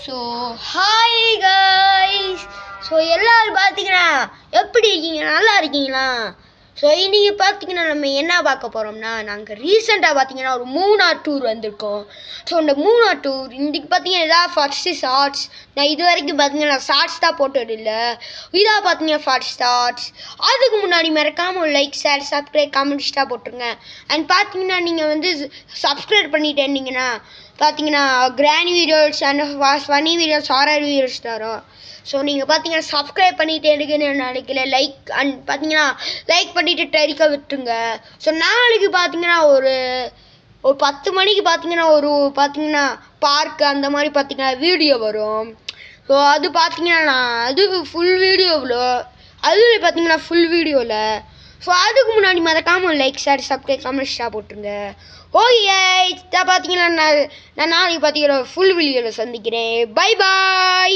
So hi guys. So எல்லோரும் பார்த்தீங்கன்னா எப்படி இருக்கீங்க? நல்லா இருக்கீங்களா? ஸோ இன்றைக்கி பார்த்தீங்கன்னா நம்ம என்ன பார்க்க போகிறோம்னா, நாங்கள் ரீசெண்டாக பார்த்தீங்கன்னா ஒரு மூணார் டூர் வந்திருக்கோம். ஸோ இந்த மூணார் டூர் இன்றைக்கி பார்த்தீங்கன்னா இதாக ஃபர்ஸ்ட்டு ஷார்ட்ஸ். நான் இது வரைக்கும் பார்த்தீங்கன்னா ஷார்ட்ஸ் தான் போட்டது இல்லை. இதாக பார்த்தீங்கன்னா ஃபர்ஸ்ட் ஷார்ட்ஸ். அதுக்கு முன்னாடி மறக்காமல் ஒரு லைக், ஷேர், சப்ஸ்கிரைப், கமெண்ட்ஸ்டாக போட்டுருங்க. அண்ட் பார்த்தீங்கன்னா நீங்கள் வந்து சப்ஸ்கிரைப் பண்ணிட்டு இருந்தீங்கன்னா பார்த்தீங்கன்னா grand videos and funny videos, horror videos தரோம். ஸோ நீங்கள் பார்த்தீங்கன்னா சப்ஸ்கிரைப் பண்ணிகிட்டே இருக்குன்னு நினைக்கல. லைக் அண்ட் பார்த்தீங்கன்னா லைக் பண்ணிவிட்டு டெரிக்க விட்டுருங்க. ஸோ நாளைக்கு பார்த்தீங்கன்னா ஒரு 10 மணிக்கு பார்த்தீங்கன்னா பார்க்கு அந்த மாதிரி பார்த்தீங்கன்னா வீடியோ வரும். ஸோ அது பார்த்தீங்கன்னா அது ஃபுல் வீடியோவில் ஃபுல் வீடியோவில். ஸோ அதுக்கு முன்னாடி மறக்காமல் லைக், ஷேர், சப்ஸ்கிரைப், கமெண்ட்ஸாக போட்டுருங்க. ஓகே, பார்த்தீங்கன்னா நான் நாளைக்கு பார்த்தீங்கன்னா ஃபுல் வீடியோவில் சந்திக்கிறேன். Bye bye.